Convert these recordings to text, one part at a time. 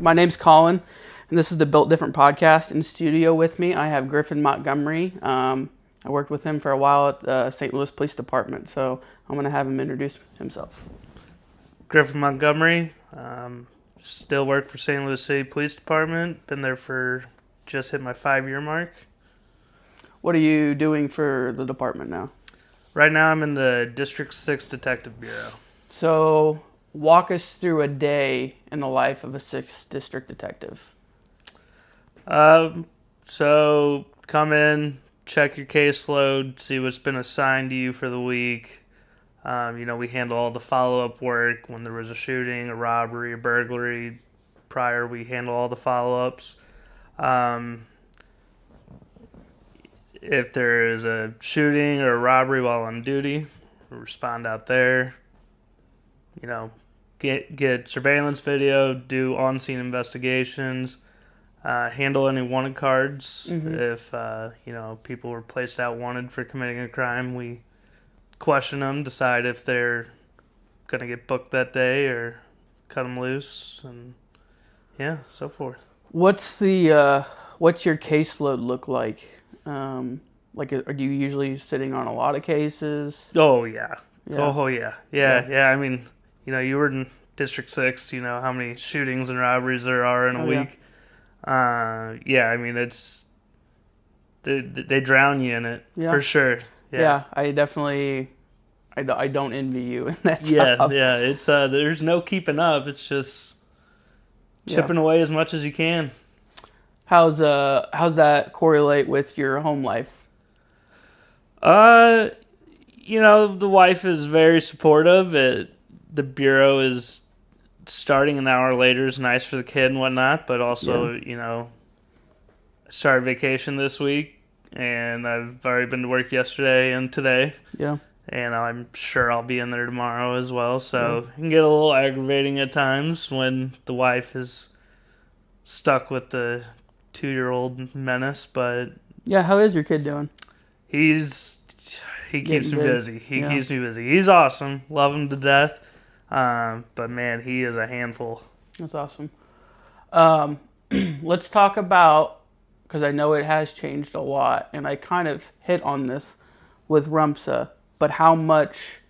My name's Colin, and this is the Built Different podcast. In studio with me, I have Griffin Montgomery. I worked with him for a while at the St. Louis Police Department, so I'm going to have him introduce himself. Griffin Montgomery, still work for St. Louis City Police Department. Been there for just hit my 5-year mark. What are you doing for the department now? Right now I'm in the District 6 Detective Bureau. So walk us through a day in the life of a 6th District Detective. So come in, check your caseload, see what's been assigned to you for the week. We handle all the follow-up work when there was a shooting, a robbery, a burglary. Prior, we handle all the follow-ups. If there is a shooting or a robbery while on duty, we respond out there. Get surveillance video, do on-scene investigations, handle any wanted cards. If, people were placed out wanted for committing a crime, we question them, decide if they're going to get booked that day or cut them loose, and so forth. What's your caseload look like? Are you usually sitting on a lot of cases? Oh, yeah. Yeah. Oh, yeah. Yeah. I mean, you were in District 6, how many shootings and robberies there are in a week. I mean, it's... They drown you in it, for sure. Yeah, I definitely... I don't envy you in that job. Yeah, it's there's no keeping up. It's just chipping away as much as you can. How's that correlate with your home life? The wife is very supportive. The bureau is starting an hour later is nice for the kid and whatnot, but also, started vacation this week, and I've already been to work yesterday and today. Yeah. And I'm sure I'll be in there tomorrow as well, so it can get a little aggravating at times when the wife is stuck with the 2-year-old menace, but... Yeah, how is your kid doing? He keeps me busy. He keeps me busy. He's awesome. Love him to death. But, man, he is a handful. That's awesome. Let's talk about, because I know it has changed a lot, and I kind of hit on this with RUMSA, but how much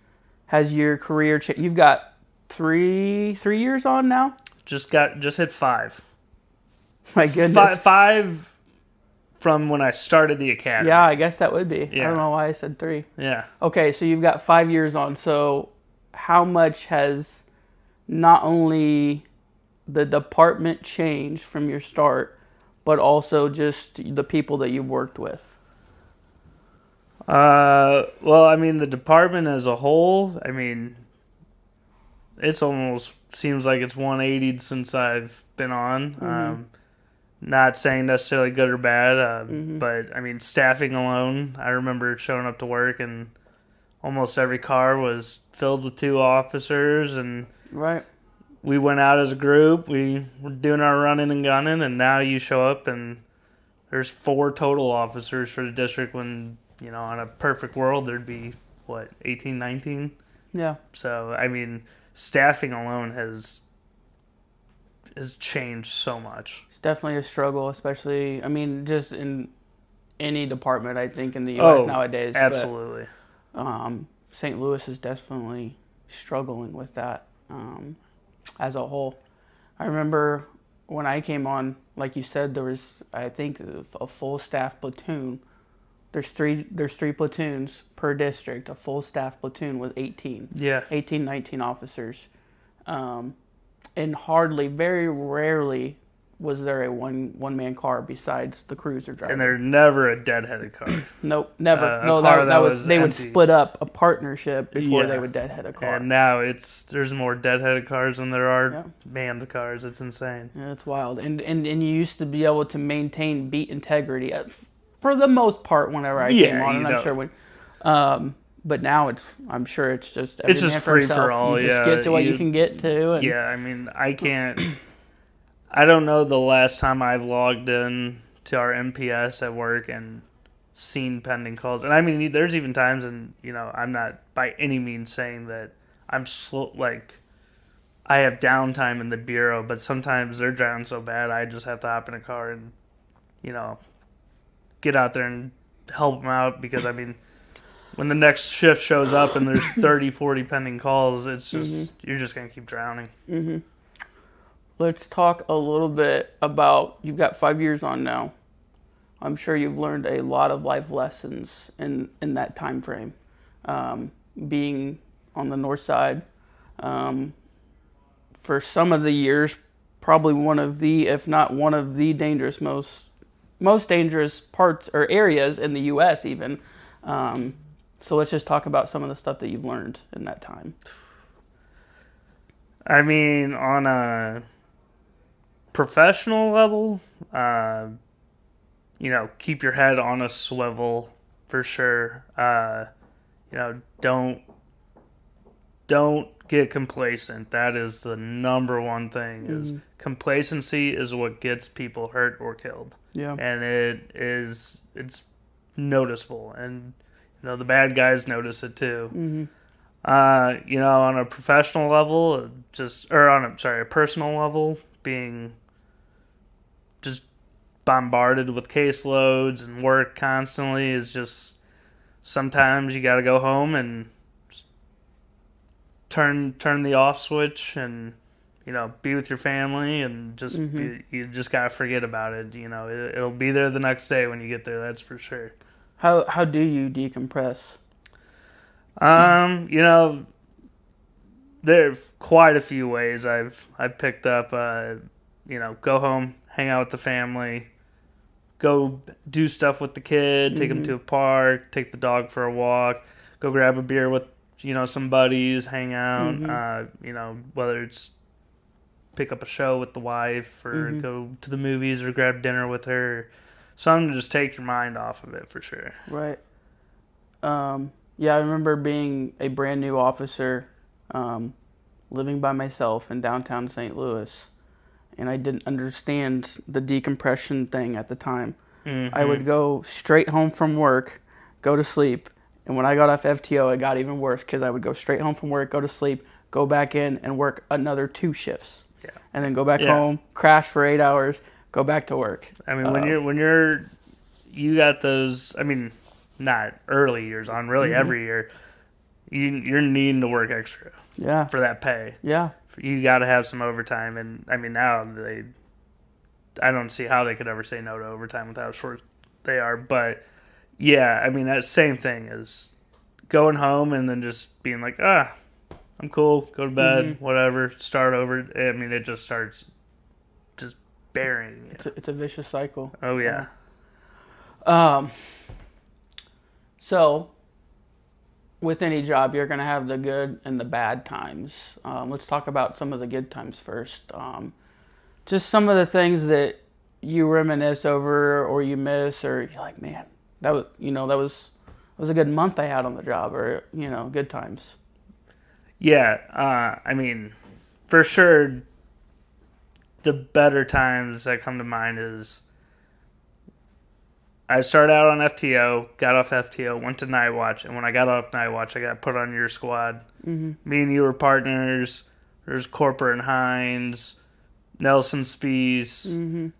has your career changed? You've got three years on now? Just hit 5. My goodness. 5 from when I started the academy. Yeah, I guess that would be. Yeah. I don't know why I said 3. Yeah. Okay, so you've got 5 years on. So how much has not only the department changed from your start, but also just the people that you've worked with? Well, I mean, the department as a whole, I mean, it's almost seems like it's 180'd since I've been on. Not saying necessarily good or bad, but I mean, staffing alone, I remember showing up to work and almost every car was filled with 2 officers, and we went out as a group. We were doing our running and gunning, and now you show up and there's 4 total officers for the district when, on a perfect world, there'd be, 18, 19? Yeah. So, I mean, staffing alone has changed so much. It's definitely a struggle, especially, just in any department, I think, in the U.S. nowadays. Absolutely. But, St. Louis is definitely struggling with that as a whole. I remember when I came on, like you said, there was, I think, a full staff platoon. There's three platoons per district. A full staff platoon with 18. Yeah. 18, 19 officers. And very rarely was there a one-man car besides the cruiser driver. And there's never a deadheaded car. Nope, never. They would split up a partnership before they would deadhead a car. And now there's more deadheaded cars than there are manned cars. It's insane. Yeah, it's wild. And you used to be able to maintain beat integrity for the most part whenever I came on, and I'm sure but now I'm sure it's just free for all. You just get to what you can get to. And I mean, I can't. I don't know the last time I've logged in to our MPS at work and seen pending calls. And I mean, there's even times, and I'm not by any means saying that I'm slow, I have downtime in the bureau, but sometimes they're drowning so bad I just have to hop in a car and, get out there and help them out because, I mean, when the next shift shows up and there's 30, 40 pending calls, it's just, you're just going to keep drowning. Mm-hmm. Let's talk a little bit about, you've got 5 years on now. I'm sure you've learned a lot of life lessons in that time frame. Being on the north side, for some of the years, probably one of the, if not one of the most dangerous parts or areas in the U.S. even. So let's just talk about some of the stuff that you've learned in that time. I mean, on a professional level, keep your head on a swivel for sure. Don't get complacent. That is the number one thing. Is complacency is what gets people hurt or killed. Yeah, and it's noticeable, and the bad guys notice it too. Mm-hmm. On a professional level, a personal level, being just bombarded with caseloads and work constantly is just, sometimes you got to go home and turn the off switch and be with your family and just you just got to forget about it. It'll be there the next day when you get there, that's for sure. How do you decompress? There's quite a few ways I've picked up. Go home, hang out with the family, go do stuff with the kid, take him to a park, take the dog for a walk, go grab a beer with some buddies, hang out. Whether it's pick up a show with the wife or go to the movies or grab dinner with her. Something to just take your mind off of it for sure. Right. Yeah, I remember being a brand new officer, living by myself in downtown St. Louis, and I didn't understand the decompression thing at the time. I would go straight home from work, go to sleep, and when I got off FTO, it got even worse because I would go straight home from work, go to sleep, go back in and work another 2 shifts, and then go back home, crash for 8 hours, go back to work. I mean, you got those. I mean, not early years on, really every year, you're needing to work extra. Yeah. For that pay. Yeah. You got to have some overtime, and I mean now I don't see how they could ever say no to overtime with how short they are. But yeah, I mean that same thing is going home and then just being like, I'm cool, go to bed, whatever, start over. I mean, it just starts just burying you. It's a vicious cycle. Oh yeah. So, with any job, you're going to have the good and the bad times. Let's talk about some of the good times first. Just some of the things that you reminisce over or you miss, or you're like, man, that was a good month I had on the job, or good times. Yeah, I mean, for sure, the better times that come to mind is I started out on FTO, got off FTO, went to Night Watch, and when I got off Night Watch, I got put on your squad. Me and you were partners. There's Corporate and Hines, Nelson Spees,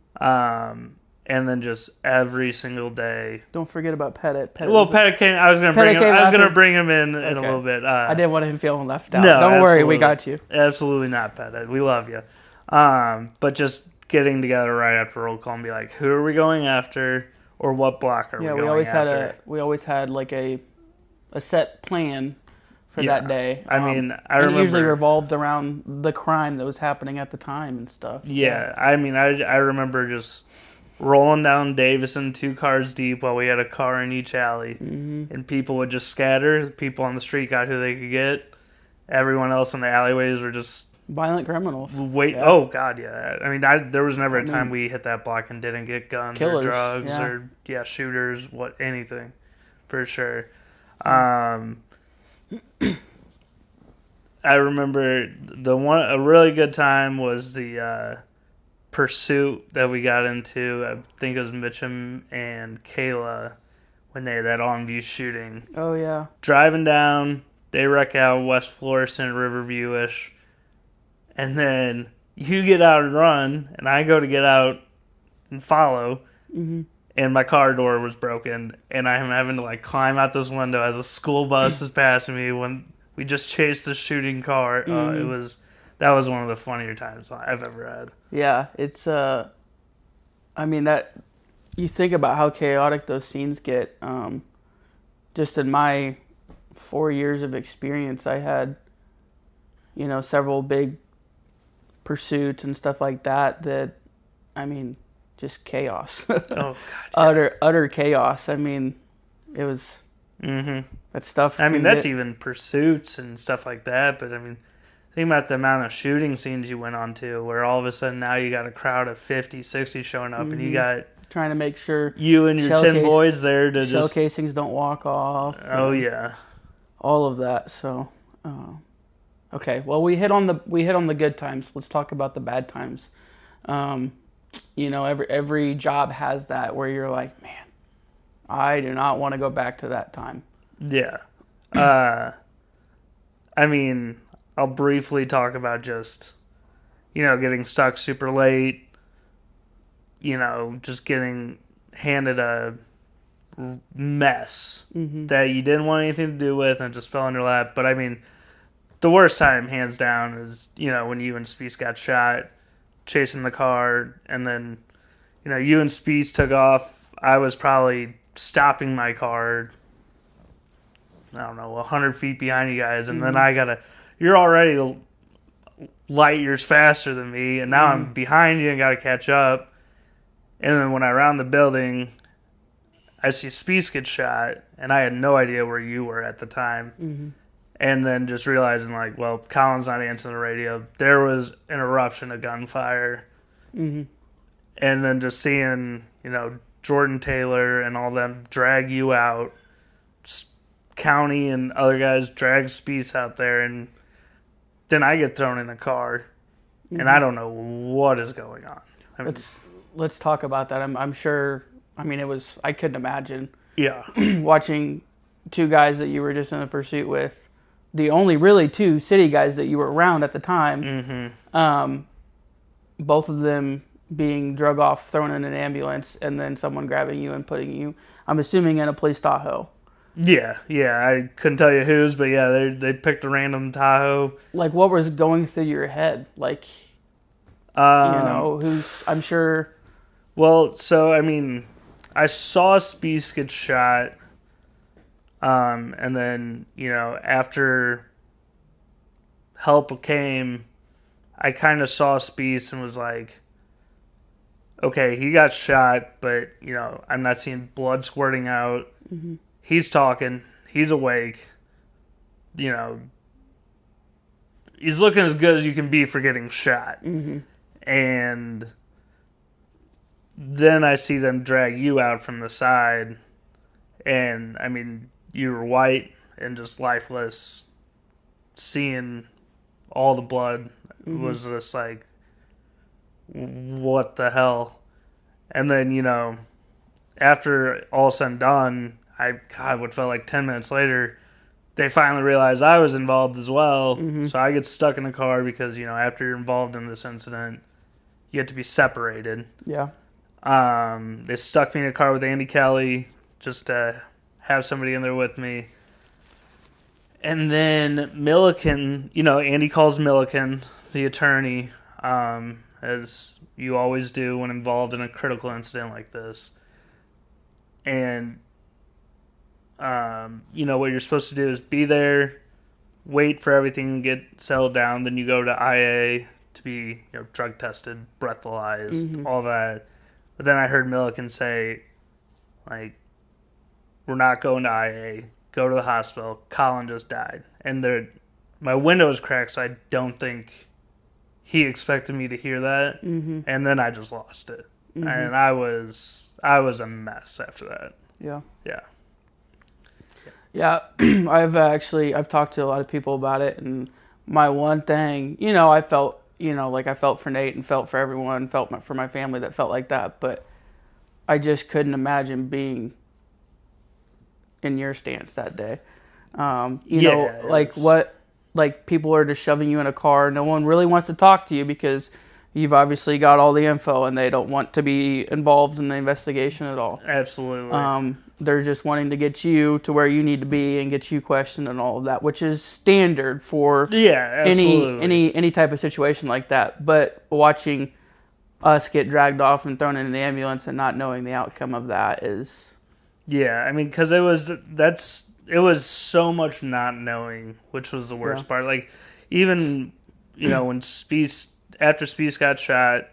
and then just every single day. Don't forget about Pettit. Pettit came. I was going to bring him in a little bit. I didn't want him feeling left out. No, don't worry, we got you. Absolutely not, Pettit. We love you. But just getting together right after roll call and be like, who are we going after, or what block are we going after? We always had like a set plan for that day. I mean, I remember it usually revolved around the crime that was happening at the time and stuff. Yeah, I mean, I remember just rolling down Davison 2 cars deep while we had a car in each alley, and people would just scatter. People on the street got who they could get. Everyone else in the alleyways were just violent criminals. Oh God, yeah. I mean, there was never a time we hit that block and didn't get guns killers, or drugs or shooters, anything, for sure. I remember a really good time was the pursuit that we got into. I think it was Mitchum and Kayla when they had that on-view shooting. Oh yeah. Driving down, they wreck out West Florissant, Riverview-ish, and then you get out and run, and I go to get out and follow, Mm-hmm. and my car door was broken, and I'm having to like climb out this window as a school bus is passing me when we just chased the shooting car. Mm-hmm. That was one of the funnier times I've ever had. Yeah, it's I mean that you think about how chaotic those scenes get. Just in my 4 years of experience, I had, several big pursuits and stuff like that. I mean, just chaos. Oh God, yeah. Utter chaos. I mean, it was that stuff. I mean, that's even pursuits and stuff like that. But I mean, think about the amount of shooting scenes you went on to, where all of a sudden now you got a crowd of 50, 60 showing up, and you got trying to make sure you and your 10 boys there to shell just casings don't walk off. Oh yeah, all of that. So, okay. Well, we hit on the good times. Let's talk about the bad times. Every job has that where you're like, man, I do not want to go back to that time. Yeah. I mean, I'll briefly talk about just, getting stuck super late, just getting handed a mess that you didn't want anything to do with and it just fell in your lap. But I mean, the worst time, hands down, is, when you and Speece got shot, chasing the car, and then, you and Speece took off. I was probably stopping my car, I don't know, 100 feet behind you guys, and then you're already light years faster than me, and now I'm behind you and got to catch up. And then when I round the building, I see Speece get shot, and I had no idea where you were at the time. Mm-hmm. And then just realizing, like, well, Colin's not answering the radio. There was an eruption of gunfire. Mm-hmm. And then just seeing, Jordan Taylor and all them drag you out. Just County and other guys drag Speece out there. And then I get thrown in a car. And I don't know what is going on. I mean, let's talk about that. I'm sure, I couldn't imagine. Yeah. Watching two guys that you were just in a pursuit with, the only really two city guys that you were around at the time, both of them being drug off, thrown in an ambulance, and then someone grabbing you and putting you, I'm assuming, in a police Tahoe. Yeah. I couldn't tell you whose, but yeah, they picked a random Tahoe. Like, what was going through your head? Like, who's, I'm sure. Well, so, I saw Speece get shot. And then, after help came, I kind of saw Speece and was like, okay, he got shot, but, I'm not seeing blood squirting out. Mm-hmm. He's talking. He's awake. He's looking as good as you can be for getting shot. Mm-hmm. And then I see them drag you out from the side. And, you were white and just lifeless. Seeing all the blood was just like, what the hell? And then, after all said and done, what felt like 10 minutes later, they finally realized I was involved as well. Mm-hmm. So I get stuck in the car because, after you're involved in this incident, you have to be separated. Yeah. They stuck me in a car with Andy Kelly just to have somebody in there with me. And then Milliken, Andy calls Milliken, the attorney, as you always do when involved in a critical incident like this. And, what you're supposed to do is be there, wait for everything to get settled down, then you go to IA to be, drug tested, breathalyzed, all that. But then I heard Milliken say, like, we're not going to IA. Go to the hospital. Colin just died. And my window is cracked, so I don't think he expected me to hear that. Mm-hmm. And then I just lost it. Mm-hmm. And I was a mess after that. Yeah. Yeah. Yeah. I've talked to a lot of people about it, and my one thing, I felt, I felt for Nate and felt for everyone, felt for my family that felt like that, but I just couldn't imagine being in your stance that day. What like people are just shoving you in a car. No one really wants to talk to you because you've obviously got all the info and they don't want to be involved in the investigation at all. Absolutely. They're just wanting to get you to where you need to be and get you questioned and all of that, which is standard for any type of situation like that. But watching us get dragged off and thrown into the ambulance and not knowing the outcome of that is... Yeah, I mean, because it was so much not knowing, which was the worst part. Like, even, when after Spieth got shot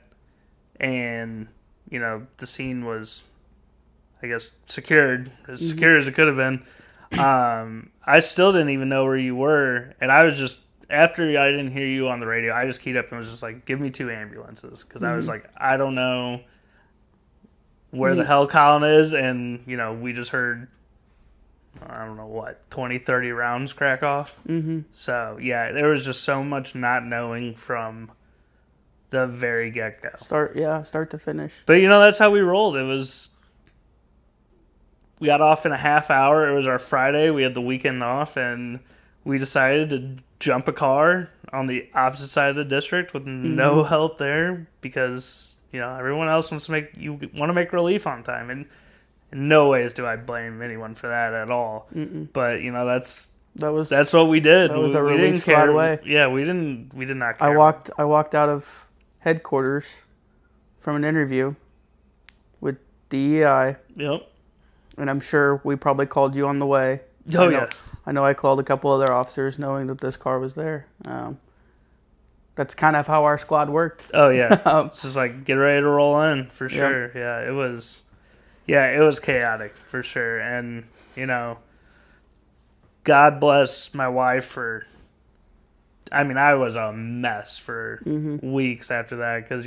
and, the scene was, I guess, secured, as secure as it could have been, I still didn't even know where you were. And I was just, after I didn't hear you on the radio, I just keyed up and was just like, give me 2 ambulances. Because I was like, I don't know where the hell Colin is. And, we just heard, I don't know what, 20, 30 rounds crack off. Mm-hmm. So, yeah, there was just so much not knowing from the very get-go. Start to finish. But, that's how we rolled. We got off in a half hour. It was our Friday. We had the weekend off, and we decided to jump a car on the opposite side of the district with no help there because, everyone else wants to make relief on time. And in no ways do I blame anyone for that at all. Mm-mm. But, that's what we did. That was the relief didn't care. Away. Yeah, we did not care. I walked out of headquarters from an interview with DEI. Yep. And I'm sure we probably called you on the way. Oh, yeah. I know I called a couple other officers knowing that this car was there. That's kind of how our squad worked. Oh, yeah. It's just like, get ready to roll in, for sure. Yeah, it was chaotic, for sure. And, God bless my wife for... I mean, I was a mess for weeks after that because,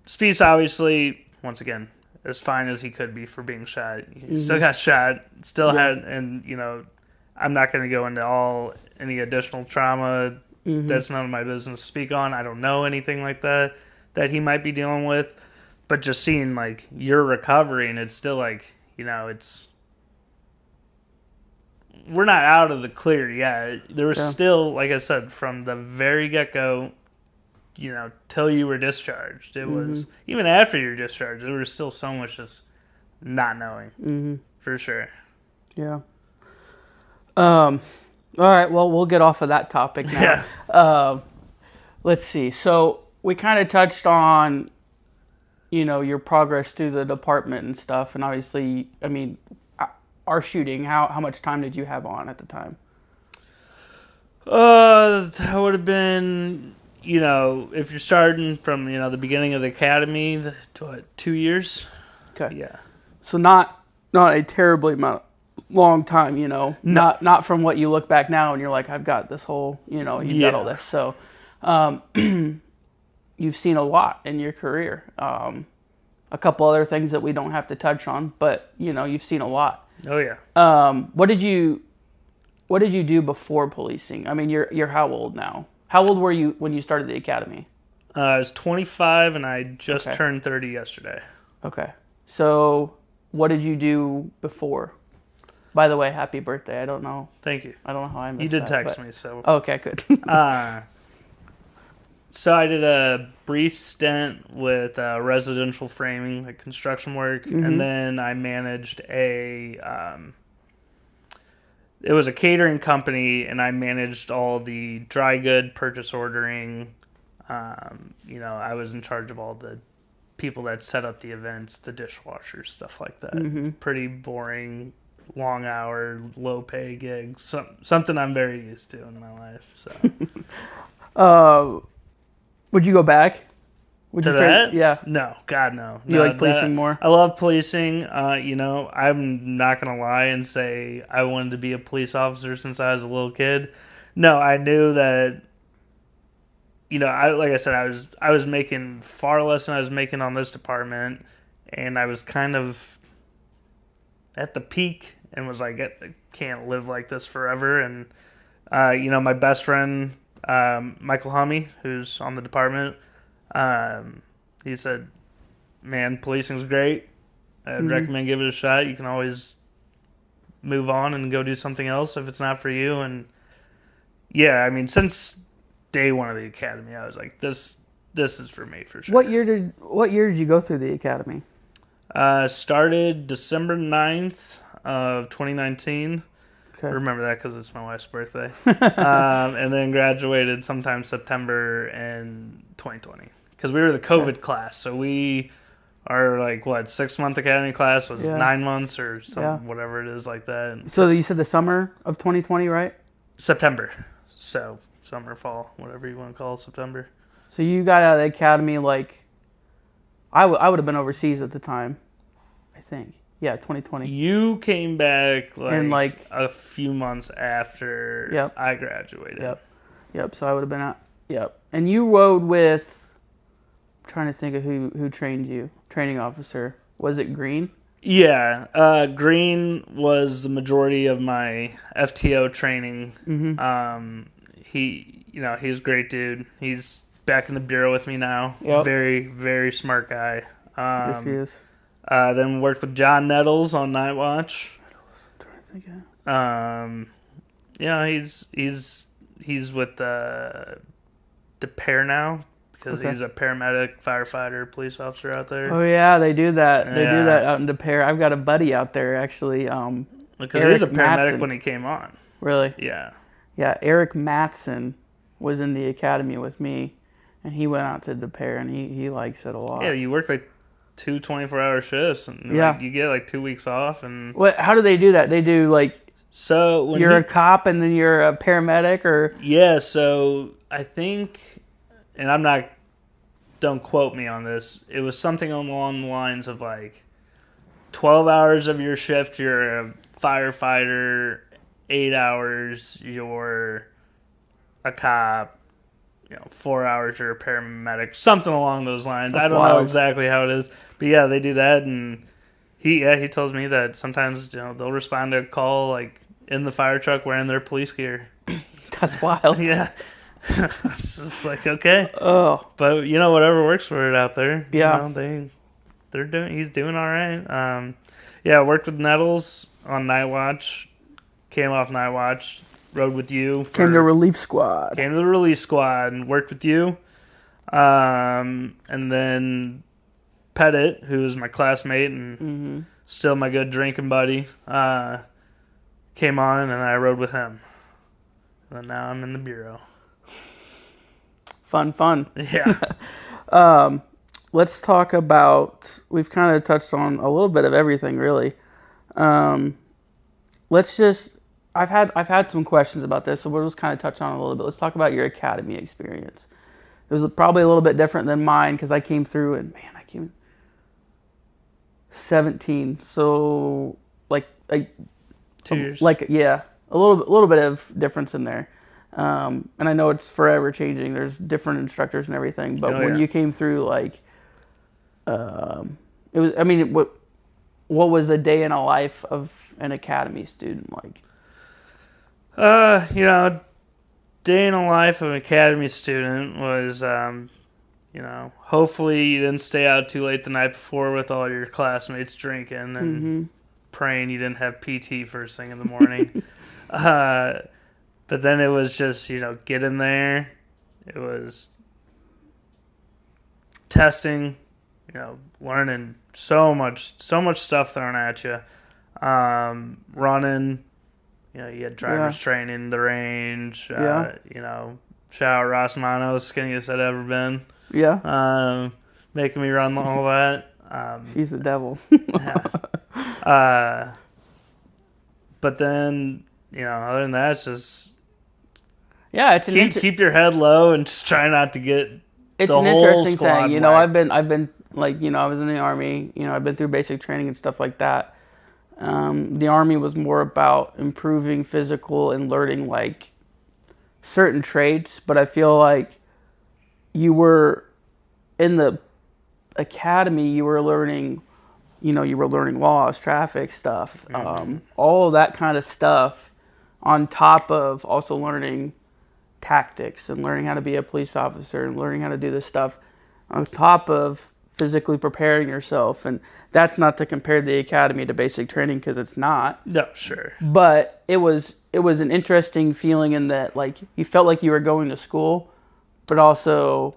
Spieth obviously, once again, as fine as he could be for being shot. He still got shot, and, I'm not going to go into any additional trauma. That's none of my business to speak on. I don't know anything like that he might be dealing with. But just seeing, like, your recovery, and it's still, like, it's... We're not out of the clear yet. There was still, like I said, from the very get-go, till you were discharged. It was, even after you were discharged, there was still so much just not knowing, for sure. Yeah. All right, well, we'll get off of that topic now. Yeah. Let's see. So we kind of touched on, your progress through the department and stuff, and obviously, I mean, our shooting, how much time did you have on at the time? That would have been, if you're starting from, the beginning of the academy, 2 years. Okay. Yeah. So not a terribly long time, No. Not from what you look back now and you're like, I've got this whole, you've got all this. So, you've seen a lot in your career. A couple other things that we don't have to touch on, but, you've seen a lot. Oh yeah. What did you do before policing? I mean, you're how old now? How old were you when you started the academy? I was 25 and I just turned 30 yesterday. Okay. So, what did you do before? By the way, happy birthday. I don't know. Thank you. I don't know how I missed You did that, text but... me, so. Okay, good. So I did a brief stint with residential framing, like construction work, and then I managed it was a catering company, and I managed all the dry good purchase ordering. I was in charge of all the people that set up the events, the dishwashers, stuff like that. Pretty boring, long hour, low pay gig. Something I'm very used to in my life. So. Would you go back? To that? Yeah. No, God, no. You like policing more? I love policing. I'm not going to lie and say I wanted to be a police officer since I was a little kid. No, I knew that, like I said, I was making far less than I was making on this department, and I was kind of at the peak and was like, I can't live like this forever. And, my best friend... Michael Hummy, who's on the department, he said, man, policing's great. I'd recommend give it a shot. You can always move on and go do something else if it's not for you. And yeah, I mean, since day one of the academy, I was like, this is for me for sure. What year did you go through the academy? Started December 9th of 2019. Okay. I remember that because it's my wife's birthday. And then graduated sometime September in 2020 because we were the COVID class. So we are like, 6-month academy class was 9 months or whatever it is like that. And so you said the summer of 2020, right? September. So summer, fall, whatever you want to call it, September. So you got out of the academy like, I would have been overseas at the time, I think. Yeah, 2020. You came back like a few months after I graduated. Yep. So I would have been out. Yep. And you rode with, I'm trying to think of who trained you. Training officer. Was it Green? Yeah. Green was the majority of my FTO training. Mm-hmm. He's a great dude. He's back in the bureau with me now. Yep. Very, very smart guy. Yes, he is. Then worked with John Nettles on Night Watch. I'm trying to think of. Yeah, he's with DePere now because he's a paramedic, firefighter, police officer out there. Oh yeah, they do that. They do that out in DePere. I've got a buddy out there actually. Because he was a paramedic when he came on. Really? Yeah. Yeah, Eric Matson was in the academy with me, and he went out to DePere, and he likes it a lot. Yeah, you work like 2 24-hour shifts, and you get like 2 weeks off. And how do they do that? They do like, so when you're a cop and then you're a paramedic, or? Yeah, so I think, and don't quote me on this, it was something along the lines of like 12 hours of your shift, you're a firefighter, 8 hours, you're a cop, 4 hours, you're a paramedic, something along those lines. That's I don't wild. know exactly how it is, but yeah, they do that. And he tells me that sometimes they'll respond to a call like in the fire truck wearing their police gear. That's wild. Yeah. It's just like, okay. Oh. But whatever works for it out there. Yeah. He's doing all right. Yeah, worked with Nettles on Night Watch. Came off Night Watch. Rode with you. Came to the relief squad And worked with you. And then Pettit, who was my classmate and still my good drinking buddy, came on, and I rode with him. And now I'm in the bureau. Fun. Yeah. Let's talk about, we've kind of touched on a little bit of everything, really. I've had some questions about this, so we'll just kind of touch on it a little bit. Let's talk about your academy experience. It was probably a little bit different than mine because I came through, and man, I came 17, so like 2 years. Like, yeah, a little bit of difference in there. And I know it's forever changing. There's different instructors and everything. But when you came through, like, it was. I mean, what was a day in a life of an academy student like? Day in a life of an academy student was, hopefully you didn't stay out too late the night before with all your classmates drinking and praying you didn't have PT first thing in the morning. But then it was just, get in there. It was testing, learning so much stuff thrown at you. Running, you had driver's training, the range, shout out Rossmano, skinniest I'd ever been. Yeah. Making me run all that. She's the devil. Yeah. But then, other than that, it's just it's keep your head low and just try not to get it's the an whole interesting squad thing. whacked. I've been like, I was in the Army. I've been through basic training and stuff like that. The Army was more about improving physical and learning like certain traits, but I feel like you were in the academy. You were learning, laws, traffic stuff, all of that kind of stuff, on top of also learning tactics and learning how to be a police officer and learning how to do this stuff on top of physically preparing yourself. And that's not to compare the academy to basic training, because it's not. No, sure. But it was an interesting feeling in that, like, you felt like you were going to school, but also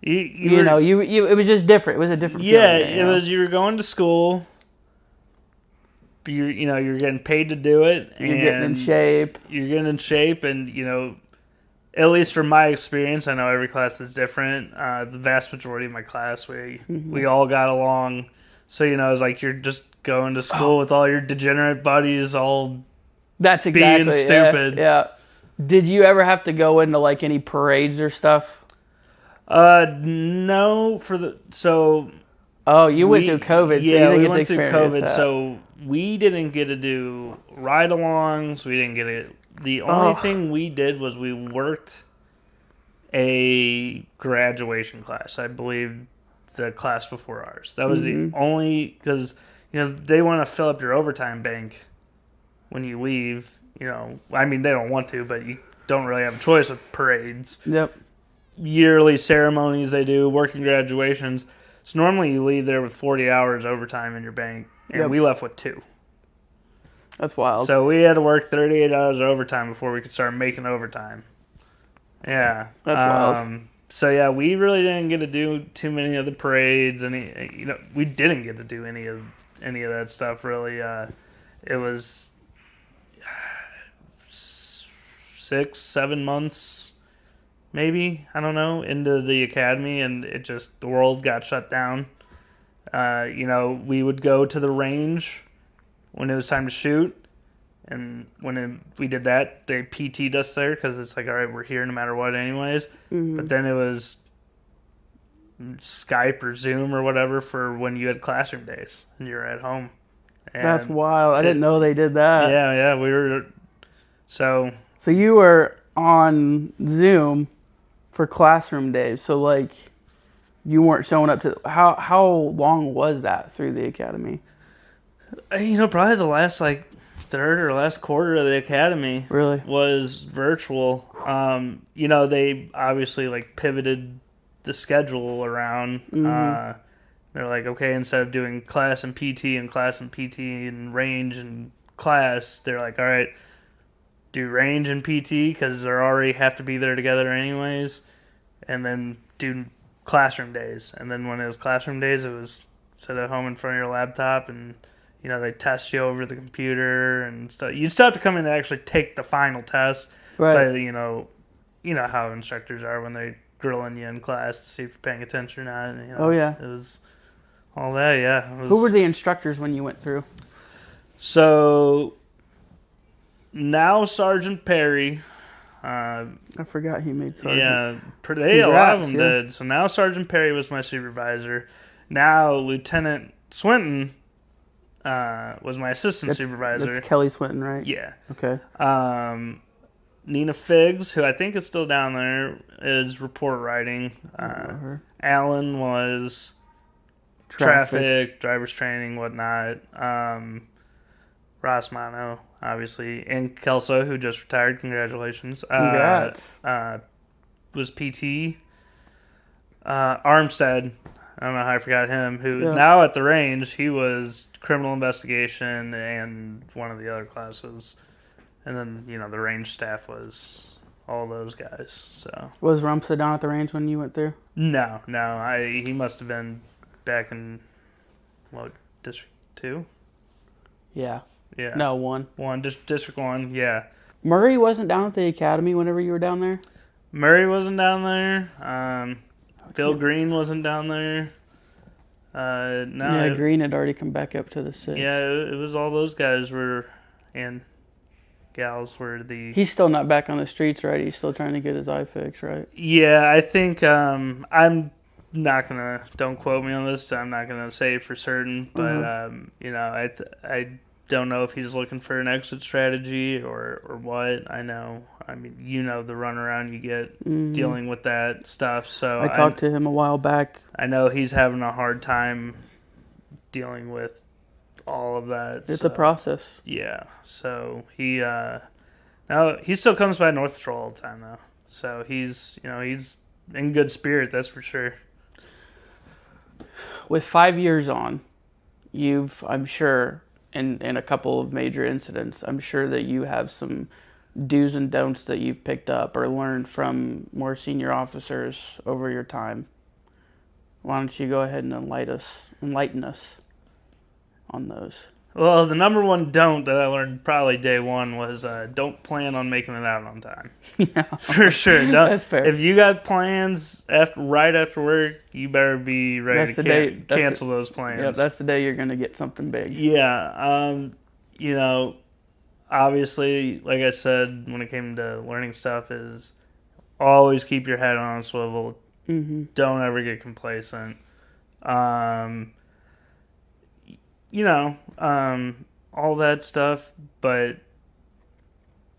you know, it was just different. It was a different yeah, feeling. it was, you were going to school, you're getting paid to do it, and you're getting in shape. You're getting in shape, and you know, at least from my experience, I know every class is different. The vast majority of my class, we all got along. So, you know, it's like you're just going to school with all your degenerate buddies, all that's exactly being stupid. Yeah. Did you ever have to go into like any parades or stuff? No. Oh, you went through COVID. Yeah, so you we didn't went get to through experience COVID, that. so we didn't get to do ride-alongs. We didn't get it. The only thing we did was we worked a graduation class. I believe the class before ours. That was the only, because you know they want to fill up your overtime bank when you leave. You know, I mean they don't want to, but you don't really have a choice with parades. Yep. Yearly ceremonies they do, working graduations. So normally you leave there with 40 hours overtime in your bank, and we left with 2. That's wild. So we had to work 38 hours of overtime before we could start making overtime. Yeah. That's wild. So yeah, we really didn't get to do too many of the parades, and we didn't get to do any of that stuff really. It was 6-7 months, maybe, I don't know, into the academy, and the world got shut down. You know, we would go to the range when it was time to shoot, and when we did that, they PT'd us there, because it's like, all right, we're here no matter what anyways. But then it was Skype or Zoom or whatever for when you had classroom days and you're at home. And that's wild. I didn't know they did that. Yeah, we were... So you were on Zoom for classroom days, so like you weren't showing up to... How long was that through the academy? You know, probably the last like third or last quarter of the academy really was virtual. You know, they obviously like pivoted the schedule around. They're like, okay, instead of doing class and PT and range and class, they're like, all right, do range and PT because they already have to be there together anyways, and then do classroom days. And then when it was classroom days, it was sit at home in front of your laptop, and you know they test you over the computer and stuff. You still have to come in and actually take the final test, right? But you know how instructors are when they're grilling you in class to see if you're paying attention or not. You know, oh yeah, it was all that. Yeah. Who were the instructors when you went through? So now Sergeant Perry. I forgot he made sergeant. Yeah, a lot of them did. So now Sergeant Perry was my supervisor. Now Lieutenant Swinton was my assistant supervisor. That's Kelly Swinton, right? Yeah. Okay. Nina Figs, who I think is still down there, is report writing. Alan was traffic, driver's training, whatnot. Ross Mano, obviously, and Kelso, who just retired. Congratulations. Congrats. Was PT. Armstead, I don't know how I forgot him, who now at the range, he was criminal investigation and one of the other classes. And then, you know, the range staff was all those guys. So was Rumstead down at the range when you went through? No. He must have been back in, District 2? Yeah. Yeah. No, 1. District 1, yeah. Murray wasn't down at the academy whenever you were down there? Murray wasn't down there. Phil Green wasn't down there. No. Yeah, Green had already come back up to the 6. Yeah, it was all those guys and gals were the... He's still not back on the streets, right? He's still trying to get his eye fixed, right? Yeah, I think I'm not going to... Don't quote me on this. I'm not going to say for certain. But, you know, I don't know if he's looking for an exit strategy or what. I mean, you know the runaround you get dealing with that stuff. So I talked to him a while back. I know he's having a hard time dealing with all of that. It's a process. Yeah. So he now he still comes by North Patrol all the time though. So he's in good spirit, that's for sure. with 5 years on, I'm sure, in a couple of major incidents, I'm sure that you have some do's and don'ts that you've picked up or learned from more senior officers over your time. Why don't you go ahead and enlighten us on those? Well, the number one don't that I learned probably day one was don't plan on making it out on time. Yeah, For sure. that's fair. If you got plans right after work, you better be ready to cancel those plans. Yeah, that's the day you're going to get something big. Yeah. Obviously, like I said, when it came to learning stuff, is always keep your head on a swivel. Mm-hmm. Don't ever get complacent. All that stuff, but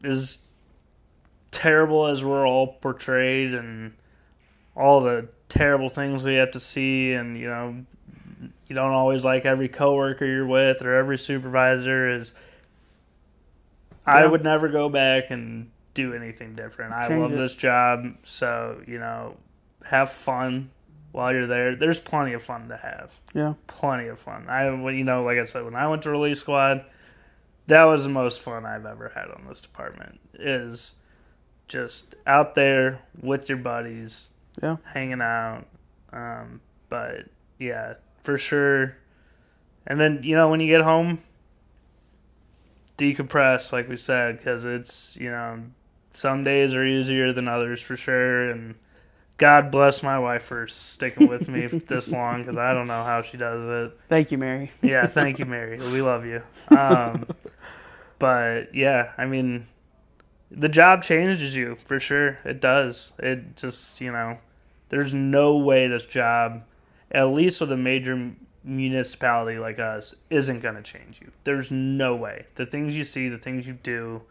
as terrible as we're all portrayed and all the terrible things we have to see, and you don't always like every coworker you're with or every supervisor I would never go back and do anything different. I love this job, so have fun while you're there. There's plenty of fun to have. Yeah. Plenty of fun. Like I said, when I went to release squad, that was the most fun I've ever had on this department. Is just out there with your buddies, hanging out. But yeah, for sure. And then, when you get home, decompress, like we said, because it's, some days are easier than others for sure. And God bless my wife for sticking with me this long, because I don't know how she does it. Thank you, Mary. Yeah, thank you, Mary. We love you. But yeah, the job changes you for sure. It does. It just, there's no way this job, at least with a major municipality like us, isn't going to change you. There's no way. The things you see, the things you do,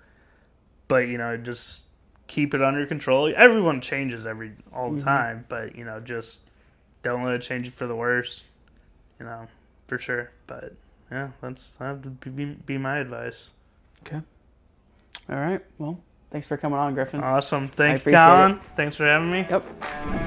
but, just keep it under control. Everyone changes all the time, but, just don't let it change you for the worse, for sure. But, yeah, that would be my advice. Okay. All right. Well, thanks for coming on, Griffin. Awesome. Thank you, Colin. Thanks for having me. Yep.